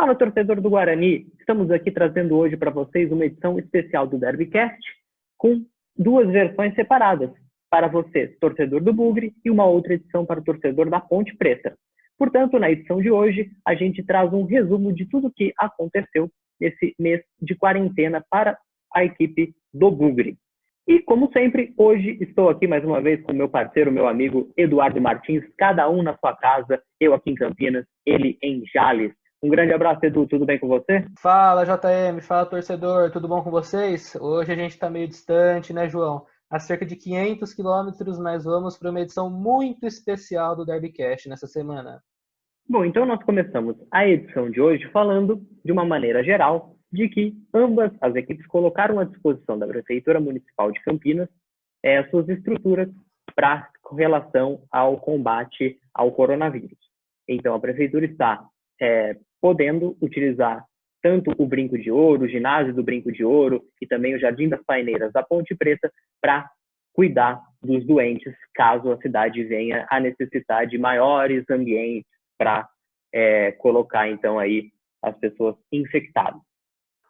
Fala, torcedor do Guarani! Estamos aqui trazendo hoje para vocês uma edição especial do Derbycast com duas versões separadas. Para você, torcedor do Bugre, e uma outra edição para o torcedor da Ponte Preta. Portanto, na edição de hoje, a gente traz um resumo de tudo o que aconteceu nesse mês de quarentena para a equipe do Bugre. E, como sempre, hoje estou aqui mais uma vez com meu parceiro, meu amigo Eduardo Martins, cada um na sua casa, eu aqui em Campinas, ele em Jales. Um grande abraço, Edu, tudo bem com você? Fala, JM, fala, torcedor, tudo bom com vocês? Hoje a gente está meio distante, né, João? A cerca de 500 quilômetros, mas vamos para uma edição muito especial do Derbycast nessa semana. Bom, então nós começamos a edição de hoje falando, de uma maneira geral, de que ambas as equipes colocaram à disposição da Prefeitura Municipal de Campinas suas estruturas para relação ao combate ao coronavírus. Então, a Prefeitura está podendo utilizar tanto o Brinco de Ouro, o ginásio do Brinco de Ouro e também o Jardim das Paineiras da Ponte Preta para cuidar dos doentes, caso a cidade venha a necessitar de maiores ambientes para colocar, então, aí as pessoas infectadas.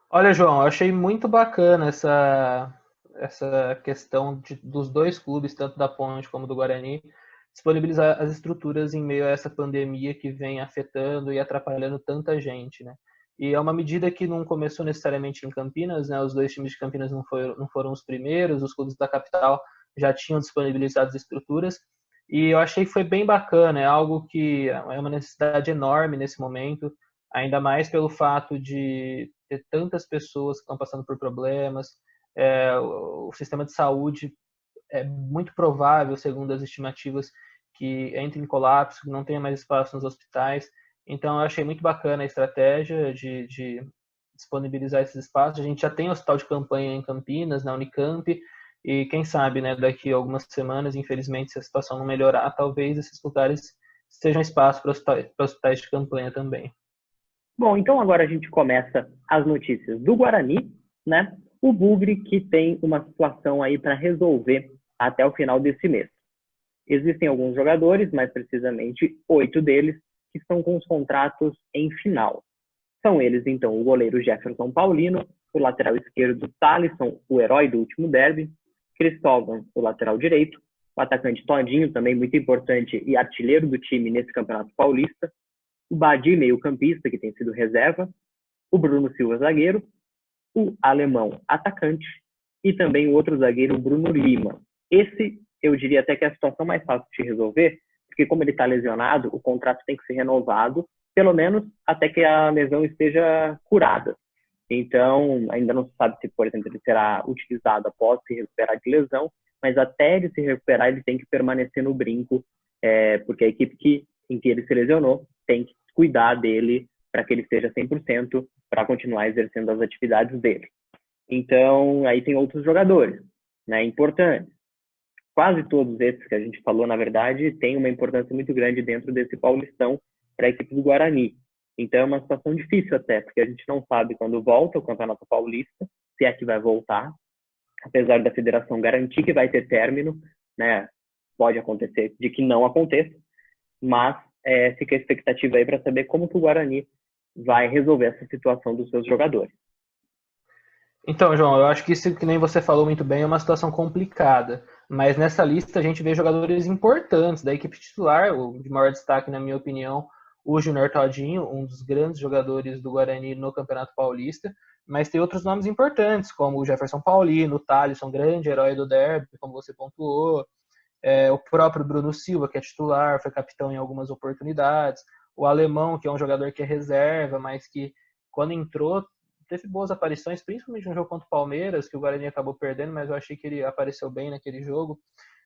Olha, João, eu achei muito bacana essa questão dos dois clubes, tanto da Ponte como do Guarani, disponibilizar as estruturas em meio a essa pandemia que vem afetando e atrapalhando tanta gente, né? E é uma medida que não começou necessariamente em Campinas, né? Os dois times de Campinas não foram os primeiros, os clubes da capital já tinham disponibilizado as estruturas, e eu achei que foi bem bacana, é algo que é uma necessidade enorme nesse momento, ainda mais pelo fato de ter tantas pessoas que estão passando por problemas, o sistema de saúde é muito provável, segundo as estimativas, que entre em colapso, que não tenha mais espaço nos hospitais. Então, eu achei muito bacana a estratégia de disponibilizar esses espaços. A gente já tem hospital de campanha em Campinas, na Unicamp, e quem sabe, né, daqui a algumas semanas, infelizmente, se a situação não melhorar, talvez esses lugares sejam espaço para hospitais de campanha também. Bom, então agora a gente começa as notícias do Guarani, né? O Bugre que tem uma situação aí para resolver até o final desse mês. Existem alguns jogadores, mais precisamente 8 deles, que estão com os contratos em final. São eles, então, o goleiro Jefferson Paulino, o lateral esquerdo Thalisson, o herói do último derby, Cristóvão, o lateral direito, o atacante Todinho, também muito importante e artilheiro do time nesse Campeonato Paulista, o Badi, meio-campista, que tem sido reserva, o Bruno Silva, zagueiro, o alemão, atacante, e também o outro zagueiro, o Bruno Lima. Esse, eu diria até que é a situação mais fácil de resolver, porque como ele está lesionado, o contrato tem que ser renovado, pelo menos até que a lesão esteja curada. Então, ainda não se sabe se, por exemplo, ele será utilizado após se recuperar de lesão, mas até ele se recuperar, ele tem que permanecer no Brinco, porque a equipe em que ele se lesionou tem que cuidar dele para que ele esteja 100% para continuar exercendo as atividades dele. Então, aí tem outros jogadores, né, importantes. Quase todos esses que a gente falou, na verdade, têm uma importância muito grande dentro desse Paulistão para a equipe do Guarani. Então, é uma situação difícil até, porque a gente não sabe quando volta o Campeonato Paulista, se é que vai voltar, apesar da federação garantir que vai ter término, né, pode acontecer de que não aconteça, mas fica a expectativa aí para saber como que o Guarani vai resolver essa situação dos seus jogadores. Então, João, eu acho que isso que nem você falou muito bem é uma situação complicada, mas nessa lista a gente vê jogadores importantes da equipe titular, o de maior destaque, na minha opinião, o Júnior Todinho, um dos grandes jogadores do Guarani no Campeonato Paulista, mas tem outros nomes importantes, como o Jefferson Paulino, o Thalisson, grande herói do derby, como você pontuou, o próprio Bruno Silva, que é titular, foi capitão em algumas oportunidades, o Alemão, que é um jogador que é reserva, mas que quando entrou teve boas aparições, principalmente no jogo contra o Palmeiras, que o Guarani acabou perdendo, mas eu achei que ele apareceu bem naquele jogo,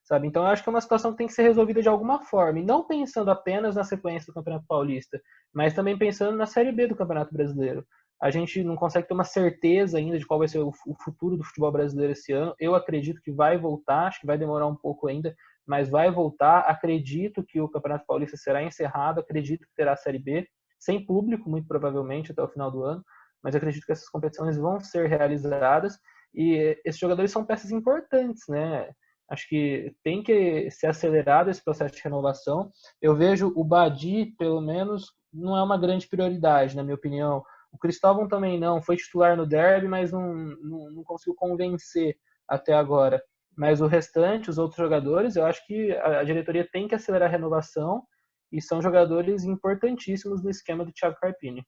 sabe? Então eu acho que é uma situação que tem que ser resolvida de alguma forma, e não pensando apenas na sequência do Campeonato Paulista, mas também pensando na Série B do Campeonato Brasileiro. A gente não consegue ter uma certeza ainda de qual vai ser o futuro do futebol brasileiro esse ano. Eu acredito que vai voltar, acho que vai demorar um pouco ainda, mas vai voltar. Acredito que o Campeonato Paulista será encerrado, acredito que terá a Série B, sem público, muito provavelmente, até o final do ano, mas acredito que essas competições vão ser realizadas e esses jogadores são peças importantes, né? Acho que tem que ser acelerado esse processo de renovação. Eu vejo o Badi, pelo menos, não é uma grande prioridade, na minha opinião. O Cristóvão também não, foi titular no derby, mas não conseguiu convencer até agora. Mas o restante, os outros jogadores, eu acho que a diretoria tem que acelerar a renovação e são jogadores importantíssimos no esquema do Thiago Carpini.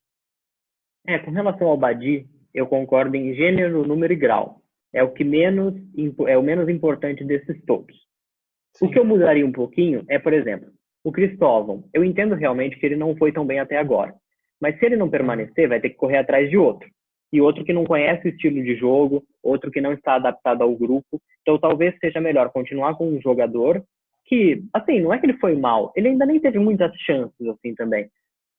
Com relação ao Badi, eu concordo em gênero, número e grau. É o menos importante desses todos. Sim. O que eu mudaria um pouquinho é, por exemplo, o Cristóvão. Eu entendo realmente que ele não foi tão bem até agora. Mas se ele não permanecer, vai ter que correr atrás de outro. E outro que não conhece o estilo de jogo, outro que não está adaptado ao grupo. Então talvez seja melhor continuar com um jogador que, assim, não é que ele foi mal, ele ainda nem teve muitas chances, assim, também.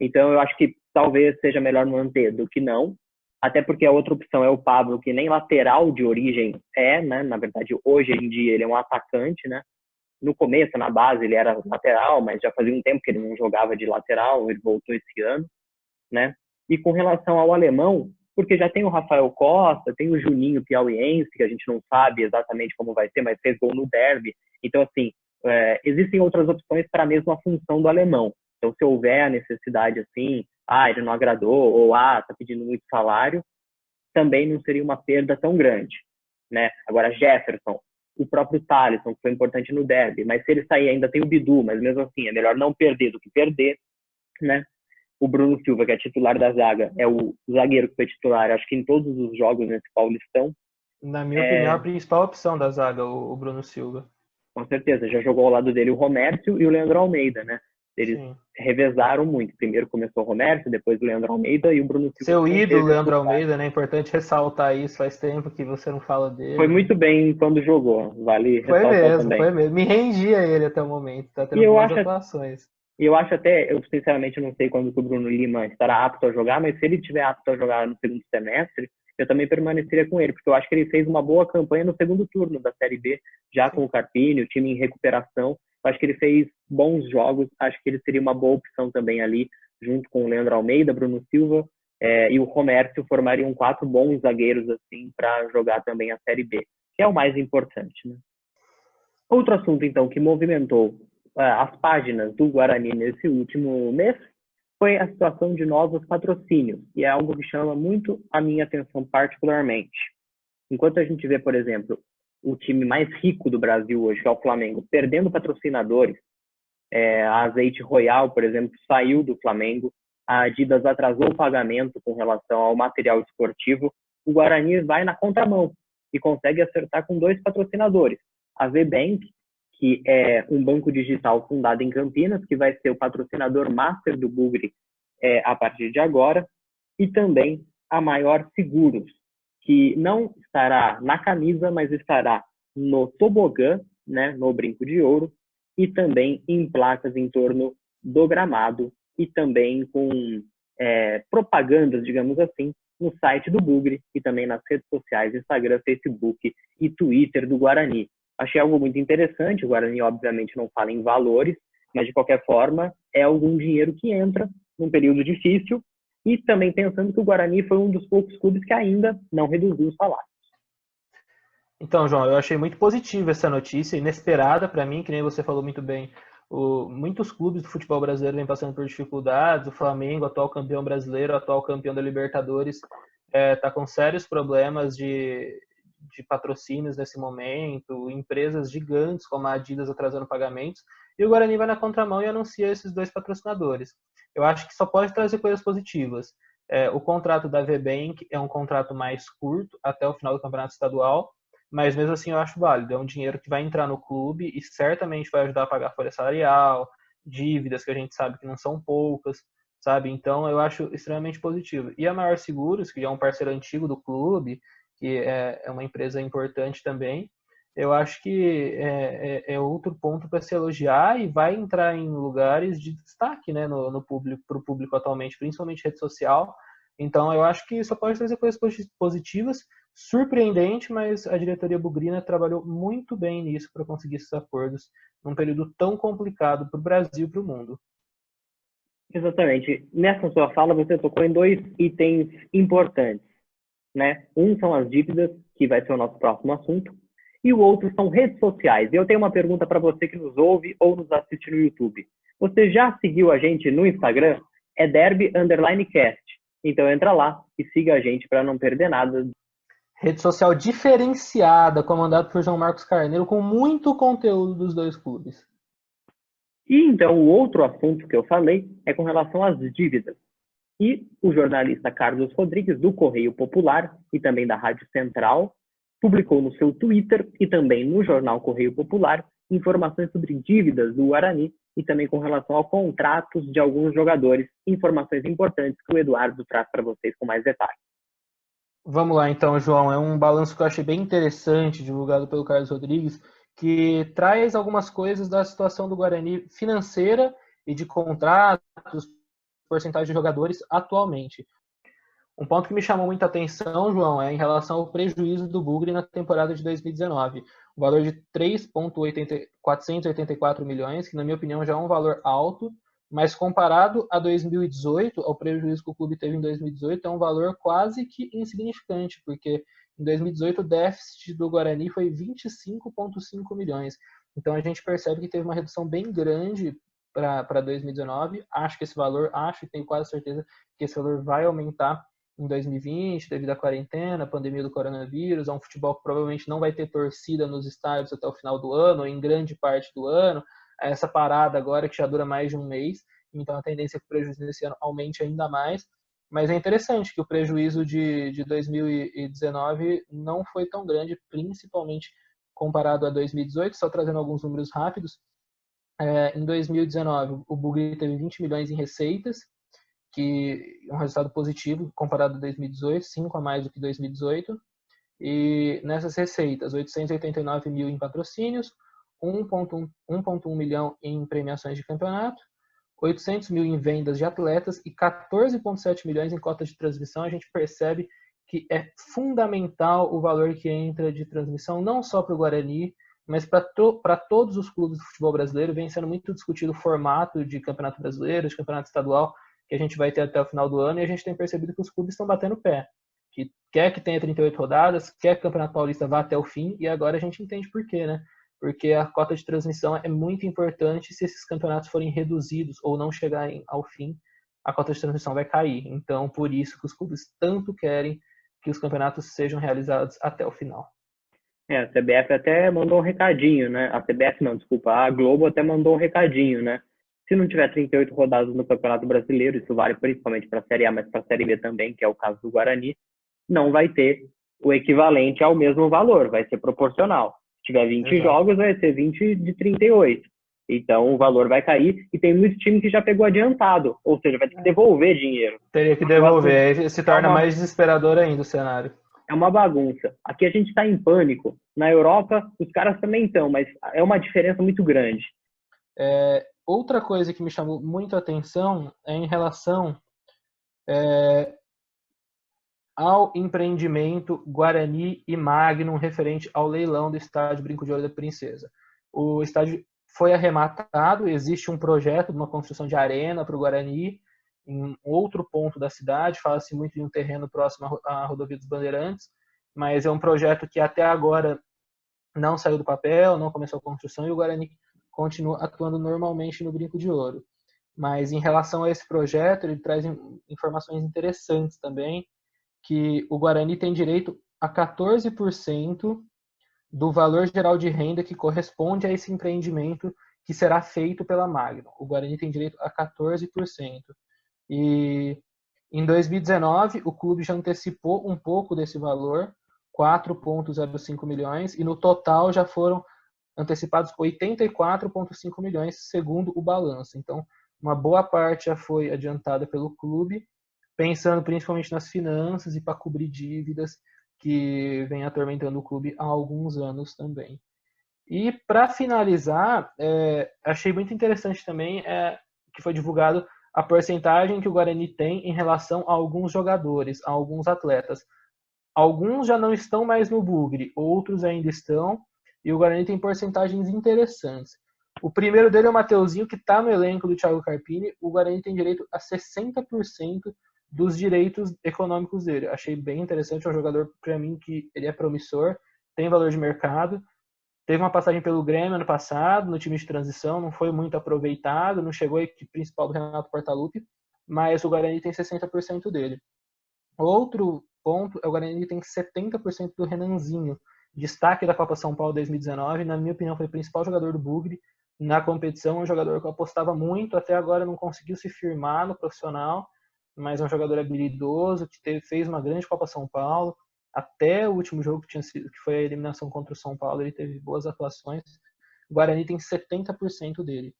Então eu acho que talvez seja melhor manter do que não. Até porque a outra opção é o Pablo, que nem lateral de origem né? Na verdade, hoje em dia ele é um atacante, né? No começo, na base, ele era lateral, mas já fazia um tempo que ele não jogava de lateral, ele voltou esse ano, né? E com relação ao alemão, porque já tem o Rafael Costa, tem o Juninho Piauiense, que a gente não sabe exatamente como vai ser, mas fez gol no derby. Então, assim, existem outras opções para a mesma função do alemão. Então, se houver a necessidade, assim, ele não agradou, ou está pedindo muito salário, também não seria uma perda tão grande, né? Agora, Jefferson, o próprio Thalisson, que foi importante no derby, mas se ele sair, ainda tem o Bidu, mas mesmo assim, é melhor não perder do que perder, né? O Bruno Silva, que é titular da zaga, é o zagueiro que foi titular, acho que em todos os jogos nesse Paulistão. Na minha opinião, a principal opção da zaga, o Bruno Silva. Com certeza, já jogou ao lado dele o Romércio e o Leandro Almeida, né? Eles revezaram muito. Primeiro começou o Romércio, depois o Leandro Almeida e o Bruno Silva. Seu ídolo, Leandro Almeida, né? É importante ressaltar isso. Faz tempo que você não fala dele. Foi muito bem quando jogou, vale ressaltar também. Foi mesmo. Me rendia ele até o momento. Tá tendo boas atuações. E eu acho até, eu sinceramente não sei quando o Bruno Lima estará apto a jogar, mas se ele estiver apto a jogar no segundo semestre, eu também permaneceria com ele, porque eu acho que ele fez uma boa campanha no segundo turno da Série B, já com o Carpini, o time em recuperação. Eu acho que ele fez bons jogos, acho que ele seria uma boa opção também ali, junto com o Leandro Almeida, Bruno Silva e o Romércio, formariam 4 bons zagueiros assim para jogar também a Série B, que é o mais importante, né? Outro assunto, então, que movimentou as páginas do Guarani nesse último mês foi a situação de novos patrocínios, e é algo que chama muito a minha atenção particularmente. Enquanto a gente vê, por exemplo, o time mais rico do Brasil hoje, que é o Flamengo, perdendo patrocinadores, a Azeite Royal, por exemplo, saiu do Flamengo, a Adidas atrasou o pagamento com relação ao material esportivo, o Guarani vai na contramão e consegue acertar com 2 patrocinadores. A VBank, que é um banco digital fundado em Campinas, que vai ser o patrocinador master do Bugre a partir de agora, e também a Maior Seguros, que não estará na camisa, mas estará no tobogã, né, no brinco de ouro, e também em placas em torno do gramado, e também com propagandas, digamos assim, no site do Bugre e também nas redes sociais, Instagram, Facebook e Twitter do Guarani. Achei algo muito interessante. O Guarani, obviamente, não fala em valores, mas, de qualquer forma, é algum dinheiro que entra num período difícil. E também pensando que o Guarani foi um dos poucos clubes que ainda não reduziu os salários. Então, João, eu achei muito positiva essa notícia, inesperada para mim, que nem você falou muito bem. Muitos clubes do futebol brasileiro vêm passando por dificuldades. O Flamengo, atual campeão brasileiro, atual campeão da Libertadores, está com sérios problemas de patrocínios nesse momento, empresas gigantes como a Adidas atrasando pagamentos, e o Guarani vai na contramão e anuncia esses 2 patrocinadores. Eu acho que só pode trazer coisas positivas. O contrato da VBank é um contrato mais curto, até o final do campeonato estadual, mas mesmo assim eu acho válido. É um dinheiro que vai entrar no clube e certamente vai ajudar a pagar a folha salarial, dívidas que a gente sabe que não são poucas, sabe? Então eu acho extremamente positivo. E a Maior Seguros, que é um parceiro antigo do clube, que é uma empresa importante também, eu acho que é outro ponto para se elogiar e vai entrar em lugares de destaque, né, no público, para o público atualmente, principalmente rede social. Então eu acho que só pode trazer coisas positivas, surpreendente, mas a diretoria bugrina trabalhou muito bem nisso para conseguir esses acordos num período tão complicado para o Brasil e para o mundo. Exatamente. Nessa sua fala, você tocou em 2 itens importantes, né? Um são as dívidas, que vai ser o nosso próximo assunto, e o outro são redes sociais. E eu tenho uma pergunta para você que nos ouve ou nos assiste no YouTube. Você já seguiu a gente no Instagram? É derby_cast. Então entra lá e siga a gente para não perder nada. Rede social diferenciada, comandado por João Marcos Carneiro, com muito conteúdo dos dois clubes. E então o outro assunto que eu falei é com relação às dívidas. E o jornalista Carlos Rodrigues, do Correio Popular e também da Rádio Central, publicou no seu Twitter e também no jornal Correio Popular informações sobre dívidas do Guarani e também com relação a contratos de alguns jogadores, informações importantes que o Eduardo traz para vocês com mais detalhes. Vamos lá então, João. É um balanço que eu achei bem interessante, divulgado pelo Carlos Rodrigues, que traz algumas coisas da situação do Guarani financeira e de contratos, porcentagem de jogadores atualmente. Um ponto que me chamou muita atenção, João, é em relação ao prejuízo do Bugre na temporada de 2019. O valor de 3,484 milhões, que na minha opinião já é um valor alto, mas comparado a 2018, ao prejuízo que o clube teve em 2018, é um valor quase que insignificante, porque em 2018 o déficit do Guarani foi 25,5 milhões. Então a gente percebe que teve uma redução bem grande para 2019. Acho que esse valor, e tenho quase certeza que esse valor vai aumentar em 2020, devido à quarentena, pandemia do coronavírus, é um futebol que provavelmente não vai ter torcida nos estádios até o final do ano, ou em grande parte do ano, essa parada agora que já dura mais de um mês, então a tendência é que o prejuízo desse ano aumente ainda mais, mas é interessante que o prejuízo de 2019 não foi tão grande, principalmente comparado a 2018, só trazendo alguns números rápidos. Em 2019, o Bugre teve 20 milhões em receitas, que é um resultado positivo comparado a 2018, 5 a mais do que 2018. E nessas receitas, 889 mil em patrocínios, 1,1 milhão em premiações de campeonato, 800 mil em vendas de atletas e 14,7 milhões em cotas de transmissão. A gente percebe que é fundamental o valor que entra de transmissão, não só para o Guarani, mas para todos os clubes do futebol brasileiro. Vem sendo muito discutido o formato de campeonato brasileiro, de campeonato estadual, que a gente vai ter até o final do ano, e a gente tem percebido que os clubes estão batendo pé. Que quer que tenha 38 rodadas, quer que o Campeonato Paulista vá até o fim, e agora a gente entende por quê, né? Porque a cota de transmissão é muito importante. Se esses campeonatos forem reduzidos ou não chegarem ao fim, a cota de transmissão vai cair. Então, por isso que os clubes tanto querem que os campeonatos sejam realizados até o final. A CBF até mandou um recadinho, né? A CBF não, desculpa, a Globo até mandou um recadinho, né? Se não tiver 38 rodadas no Campeonato Brasileiro, isso vale principalmente para a Série A, mas para a Série B também, que é o caso do Guarani, não vai ter o equivalente ao mesmo valor, vai ser proporcional. Se tiver 20 jogos, vai ser 20 de 38. Então o valor vai cair e tem muito time que já pegou adiantado, ou seja, vai ter que devolver dinheiro. Teria que devolver, aí se torna mais desesperador ainda o cenário. É uma bagunça. Aqui a gente está em pânico. Na Europa, os caras também estão, mas é uma diferença muito grande. Outra coisa que me chamou muito a atenção é em relação ao empreendimento Guarani e Magnum referente ao leilão do estádio Brinco de Ouro da Princesa. O estádio foi arrematado, existe um projeto de uma construção de arena para o Guarani em outro ponto da cidade, fala-se muito de um terreno próximo à Rodovia dos Bandeirantes, mas é um projeto que até agora não saiu do papel, não começou a construção, e o Guarani continua atuando normalmente no Brinco de Ouro. Mas em relação a esse projeto, ele traz informações interessantes também, que o Guarani tem direito a 14% do valor geral de renda que corresponde a esse empreendimento que será feito pela Magnum. O Guarani tem direito a 14%. E em 2019, o clube já antecipou um pouco desse valor, 4,05 milhões, e no total já foram antecipados 84,5 milhões, segundo o balanço. Então, uma boa parte já foi adiantada pelo clube, pensando principalmente nas finanças e para cobrir dívidas que vem atormentando o clube há alguns anos também. E para finalizar, achei muito interessante também que foi divulgado a porcentagem que o Guarani tem em relação a alguns jogadores, a alguns atletas. Alguns já não estão mais no Bugre, outros ainda estão, e o Guarani tem porcentagens interessantes. O primeiro dele é o Mateuzinho, que está no elenco do Thiago Carpini. O Guarani tem direito a 60% dos direitos econômicos dele. Achei bem interessante, é um jogador, para mim, que ele é promissor, tem valor de mercado. Teve uma passagem pelo Grêmio ano passado, no time de transição, não foi muito aproveitado, não chegou a equipe principal do Renato Portaluppi, mas o Guarani tem 60% dele. Outro ponto é o Guarani tem 70% do Renanzinho, destaque da Copa São Paulo 2019, na minha opinião foi o principal jogador do Bugre na competição, um jogador que eu apostava muito, até agora não conseguiu se firmar no profissional, mas é um jogador habilidoso, que fez uma grande Copa São Paulo, até o último jogo que foi a eliminação contra o São Paulo, ele teve boas atuações. O Guarani tem 70% dele.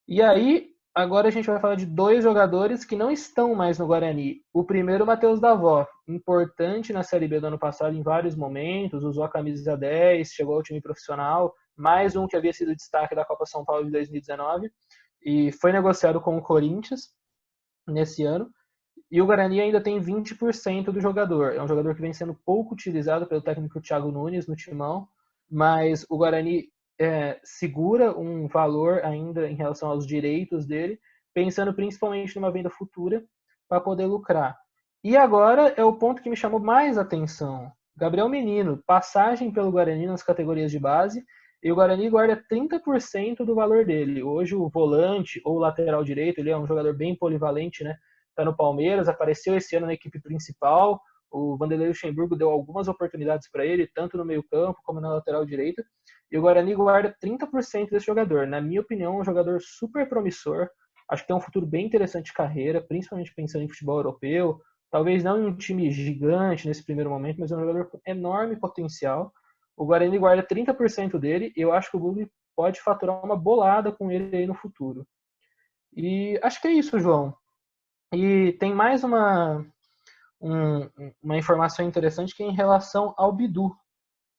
E aí, agora a gente vai falar de dois jogadores que não estão mais no Guarani. O primeiro, o Matheus Davó, importante na Série B do ano passado em vários momentos, usou a camisa 10, chegou ao time profissional, mais um que havia sido destaque da Copa São Paulo de 2019, e foi negociado com o Corinthians nesse ano. E o Guarani ainda tem 20% do jogador. É um jogador que vem sendo pouco utilizado pelo técnico Thiago Nunes no timão, mas o Guarani segura um valor ainda em relação aos direitos dele, pensando principalmente numa venda futura para poder lucrar. E agora é o ponto que me chamou mais atenção. Gabriel Menino, passagem pelo Guarani nas categorias de base, e o Guarani guarda 30% do valor dele. Hoje o volante ou lateral direito, ele é um jogador bem polivalente, né? Está no Palmeiras, apareceu esse ano na equipe principal. O Vanderlei Luxemburgo deu algumas oportunidades para ele, tanto no meio-campo como na lateral direita. E o Guarani guarda 30% desse jogador. Na minha opinião, é um jogador super promissor. Acho que tem um futuro bem interessante de carreira, principalmente pensando em futebol europeu. Talvez não em um time gigante nesse primeiro momento, mas é um jogador com enorme potencial. O Guarani guarda 30% dele e eu acho que o Bugre pode faturar uma bolada com ele aí no futuro. E acho que é isso, João. E tem mais uma informação interessante que é em relação ao Bidu,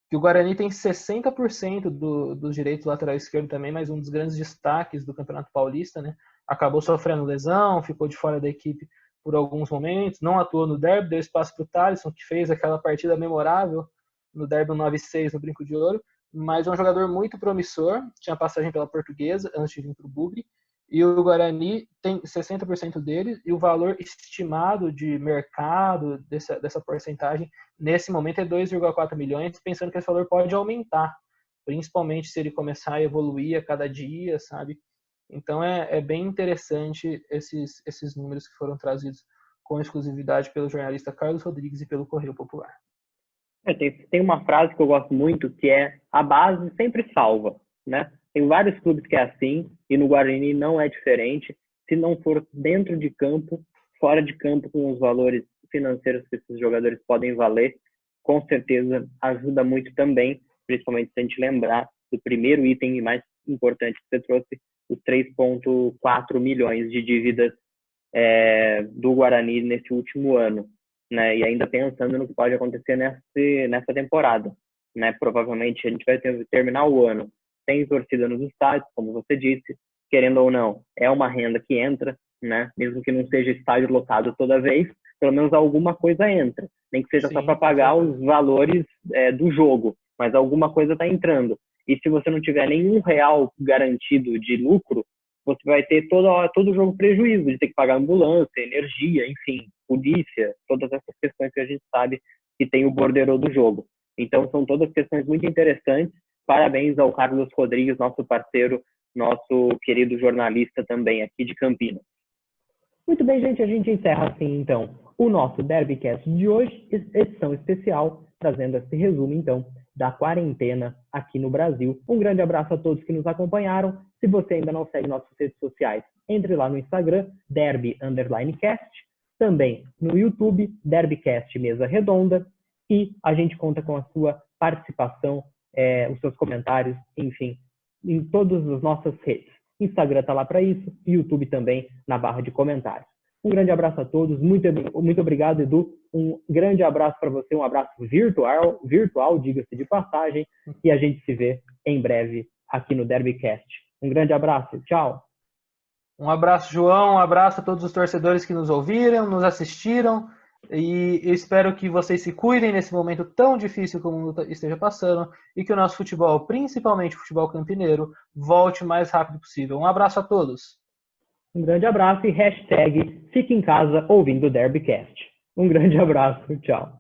que o Guarani tem 60% dos direitos lateral esquerdo também, mas um dos grandes destaques do Campeonato Paulista, né? Acabou sofrendo lesão, ficou de fora da equipe por alguns momentos, não atuou no derby, deu espaço para o Thalisson, que fez aquela partida memorável no derby 9-6 no Brinco de Ouro, mas é um jogador muito promissor, tinha passagem pela Portuguesa antes de vir para o Bugre, e o Guarani tem 60% dele, e o valor estimado de mercado dessa porcentagem, nesse momento, é 2,4 milhões, pensando que esse valor pode aumentar, principalmente se ele começar a evoluir a cada dia, sabe? Então é bem interessante esses números que foram trazidos com exclusividade pelo jornalista Carlos Rodrigues e pelo Correio Popular. Tem uma frase que eu gosto muito, que é: a base sempre salva, né? Tem vários clubes que é assim, e no Guarani não é diferente. Se não for dentro de campo, fora de campo, com os valores financeiros que esses jogadores podem valer, com certeza ajuda muito também, principalmente se a gente lembrar do primeiro item mais importante que você trouxe, os 3,4 milhões de dívidas do Guarani nesse último ano, né? E ainda pensando no que pode acontecer nessa temporada, né? Provavelmente a gente vai terminar o ano sem torcida nos estádios, como você disse, querendo ou não, é uma renda que entra, né? Mesmo que não seja estádio lotado toda vez, pelo menos alguma coisa entra, nem que seja só para pagar os valores do jogo, mas alguma coisa está entrando. E se você não tiver nenhum real garantido de lucro, você vai ter todo o jogo prejuízo, de ter que pagar ambulância, energia, enfim, polícia, todas essas questões que a gente sabe que tem o borderô do jogo. Então, são todas questões muito interessantes. Parabéns ao Carlos Rodrigues, nosso parceiro, nosso querido jornalista também aqui de Campinas. Muito bem, gente, a gente encerra assim, então, o nosso Derbycast de hoje, edição especial, trazendo esse resumo, então, da quarentena aqui no Brasil. Um grande abraço a todos que nos acompanharam. Se você ainda não segue nossas redes sociais, entre lá no Instagram, derby_cast, também no YouTube, Derbycast Mesa Redonda, e a gente conta com a sua participação, os seus comentários, enfim, em todas as nossas redes. Instagram está lá para isso, YouTube também na barra de comentários. Um grande abraço a todos, muito obrigado, Edu. Um grande abraço para você, um abraço virtual, diga-se de passagem, e a gente se vê em breve aqui no Derbycast. Um grande abraço, tchau. Um abraço, João, um abraço a todos os torcedores que nos ouviram, nos assistiram, e eu espero que vocês se cuidem nesse momento tão difícil que o mundo esteja passando, e que o nosso futebol, principalmente o futebol campineiro, volte o mais rápido possível. Um abraço a todos. Um grande abraço e #fique em casa ouvindo o Derbycast. Um grande abraço, tchau.